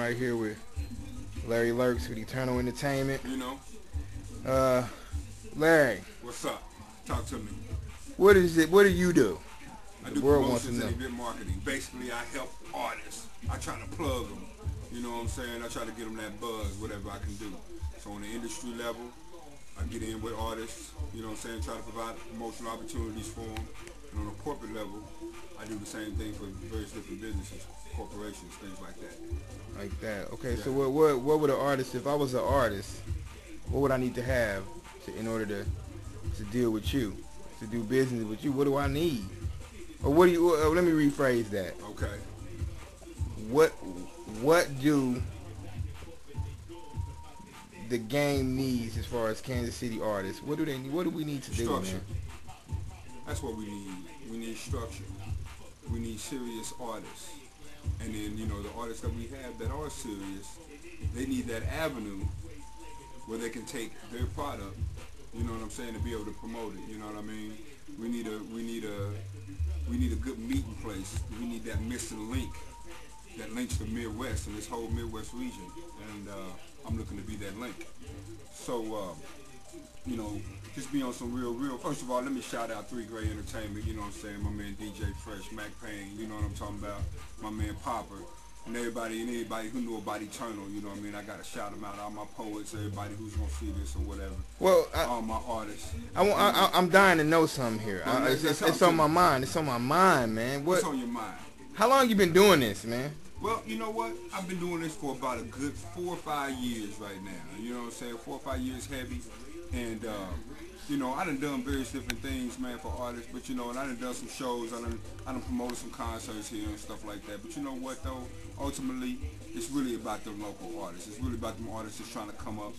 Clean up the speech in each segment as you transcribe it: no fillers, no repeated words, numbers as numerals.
right here with Larry Lurks with Eternal Entertainment. You know, Larry, what's up? Talk to me. what is it? What do you do? I The do world wants to promotions know. and event marketing. Basically, I help artists. I try to plug them. You know what I'm saying? I try to get them that buzz, whatever I can do. So on the industry level, I get in with artists. You know what I'm saying? Try to provide promotional opportunities for them. And on a corporate level, I do the same thing for various different businesses, corporations, things like that. Like that. Okay, Yeah. so what would an artist, if I was an artist, what would I need to have in order to deal with you, to do business with you? What do I need? Or what do you? Let me rephrase that. Okay. What do the game needs as far as Kansas City artists? What do they need? What do we need to do, Structure. man? That's what we need. We need structure. We need serious artists. And then, you know, the artists that we have that are serious, they need that avenue where they can take their product, you know what I'm saying, to be able to promote it. You know what I mean? We need a good meeting place. We need that missing link that links the Midwest and this whole Midwest region. And I'm looking to be that link. So, you know, just be on some real. First of all, let me shout out 3 Great Entertainment, you know what I'm saying, my man DJ Fresh, Mac Payne, you know what I'm talking about, my man Popper, and anybody who knew about Eternal, you know what I mean. I gotta shout them out, all my poets, everybody who's gonna see this or whatever. Well, all my artists. I'm dying to know something here. It's on my mind. It's on my mind, man. What's on your mind? How long you been doing this, man? Well, you know what? I've been doing this for about a good 4 or 5 years right now. You know what I'm saying? 4 or 5 years heavy. And, you know, I done various different things, man, for artists. But, you know, and I done some shows. I done promoted some concerts here and stuff like that. But you know what, though? Ultimately, it's really about them local artists. It's really about them artists that's trying to come up.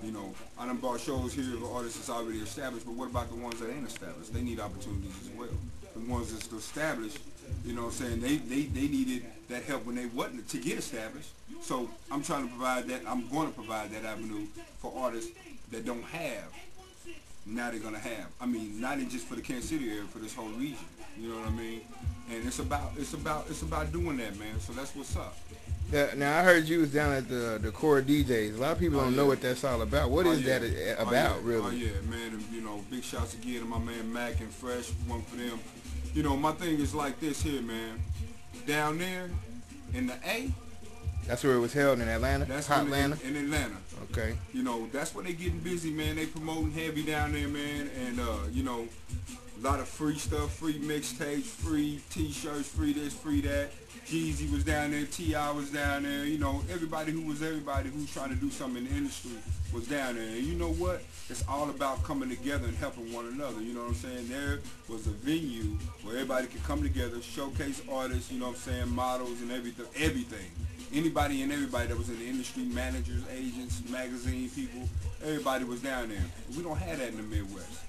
You know, I done brought shows here for artists that's already established. But what about the ones that ain't established? They need opportunities as well. The ones that's established, you know what I'm saying, they needed that help when they wasn't to get established. So I'm trying to provide that. I'm going to provide that avenue for artists that don't have. Now they're gonna have. I mean, not even just for the Kansas City area, for this whole region. You know what I mean? And it's about doing that, man. So that's what's up. Now I heard you was down at the Core DJs. A lot of people don't know what that's all about. What is that about, really? Oh yeah, man. And, you know, big shouts again to my man Mac and Fresh. One for them. You know, my thing is like this here, man. Down there in the A. That's where it was held in Atlanta? That's Atlanta? In Atlanta. Okay. You know, that's where they getting busy, man. They promoting heavy down there, man. And, you know, a lot of free stuff, free mixtapes, free t-shirts, free this, free that. Jeezy was down there, T.I. was down there. You know, everybody who's trying to do something in the industry was down there. And you know what? It's all about coming together and helping one another. You know what I'm saying? There was a venue where everybody could come together, showcase artists, you know what I'm saying, models and everything. Anybody and everybody that was in the industry, managers, agents, magazine people, everybody was down there. We don't have that in the Midwest.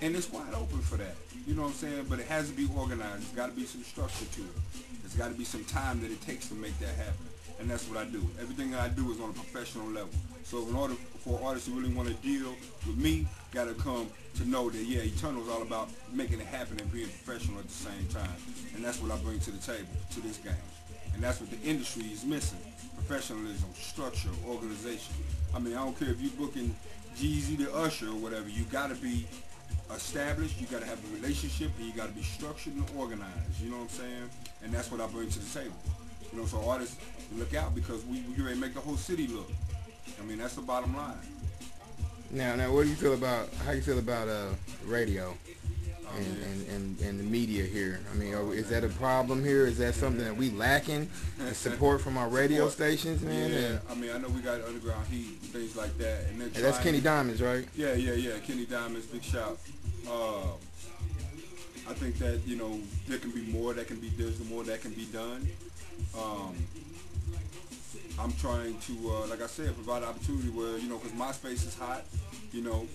And it's wide open for that. You know what I'm saying? But it has to be organized. There's got to be some structure to it. There's got to be some time that it takes to make that happen. And that's what I do. Everything that I do is on a professional level. So in order for artists to really want to deal with me, got to come to know that, yeah, Eternal is all about making it happen and being professional at the same time. And that's what I bring to the table, to this game. And that's what the industry is missing. Professionalism, structure, organization. I mean, I don't care if you're booking Jeezy to Usher or whatever. You got to be established, you got to have a relationship, and you got to be structured and organized. You know what I'm saying? And that's what I bring to the table. You know, so artists, look out, because we ready to make the whole city look. I mean, that's the bottom line. Now, what do you feel about, how you feel about radio? And the media here. I mean, is that a problem here? Is that something that we lacking? The support from our radio stations, man? Yeah, I mean, I know we got underground heat and things like that. And that's Kenny Diamonds, right? Yeah. Kenny Diamonds, big shout. I think that, you know, there can be more that can be, there's more that can be done. I'm trying to, like I said, provide an opportunity where, you know, because my space is hot, you know,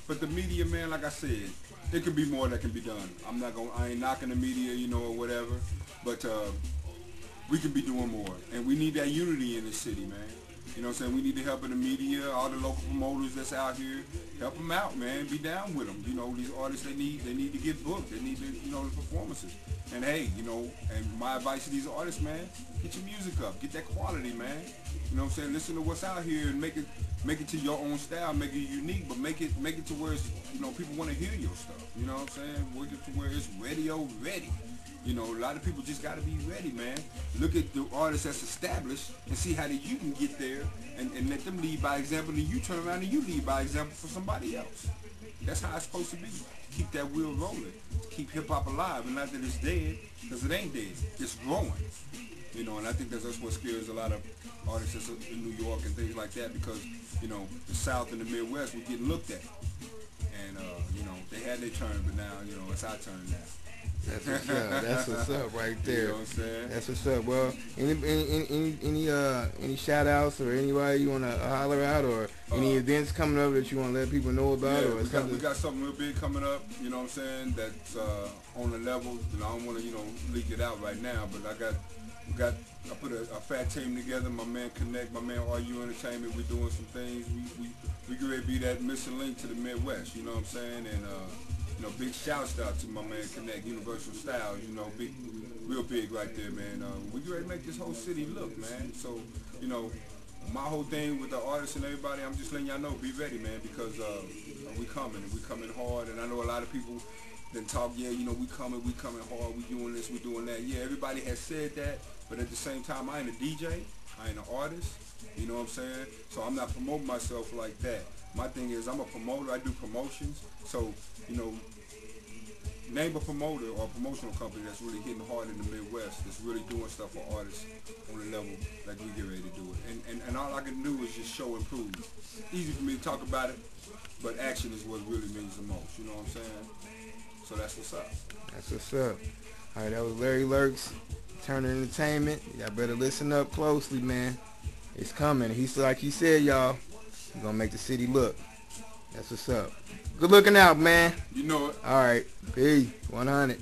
but the media, man, like I said, there could be more that can be done. I ain't knocking the media, you know, or whatever, but we could be doing more. And we need that unity in this city, man. You know what I'm saying? We need the help of the media, all the local promoters that's out here. Help them out, man. Be down with them. You know, these artists, they need to get booked. They need to, you know, the performances. And hey, you know, and my advice to these artists, man, get your music up, get that quality, man. You know what I'm saying? Listen to what's out here and make it to your own style, make it unique, but make it to where it's, you know, people want to hear your stuff. You know what I'm saying? Make it to where it's radio ready. You know, a lot of people just got to be ready, man. Look at the artists that's established and see how that you can get there and let them lead by example, and you turn around and you lead by example for somebody else. That's how it's supposed to be. Keep that wheel rolling. Keep hip-hop alive, and not that it's dead, because it ain't dead. It's growing. You know, and I think that's what scares a lot of artists that's in New York and things like that, because, you know, the South and the Midwest were getting looked at. And, you know, they had their turn, but now, you know, it's our turn now. That's what's up. That's what's up right there. You know what I'm saying? That's what's up. Well, any shout outs or anybody you want to holler out, or any events coming up that you want to let people know about? Yeah, or we got something real big coming up, you know what I'm saying, that's on the level. You know, I don't want to, you know, leak it out right now, but I put a fat team together. My man Connect, my man RU Entertainment. We're doing some things. We get ready to be that missing link to the Midwest, you know what I'm saying? And you know, big shouts out to my man Connect, Universal Styles, you know, big, real big right there, man. We get ready to make this whole city look, man. So, you know, my whole thing with the artists and everybody, I'm just letting y'all know, be ready, man, because we coming, and we coming hard. And I know a lot of people then talk, yeah, you know, we coming hard, we doing this, we doing that. Yeah, everybody has said that, but at the same time, I ain't a DJ, I ain't an artist, you know what I'm saying? So I'm not promoting myself like that. My thing is, I'm a promoter, I do promotions. So, you know, name a promoter or a promotional company that's really hitting hard in the Midwest, that's really doing stuff for artists on the level like we get ready to do it. And all I can do is just show and prove. Easy for me to talk about it, but action is what really means the most, you know what I'm saying? So that's what's up. That's what's up. All right, that was Larry Lurks, Turner Entertainment. Y'all better listen up closely, man. It's coming. He's like he said, y'all. He's gonna make the city look. That's what's up. Good looking out, man. You know it. All right. Peace. 100.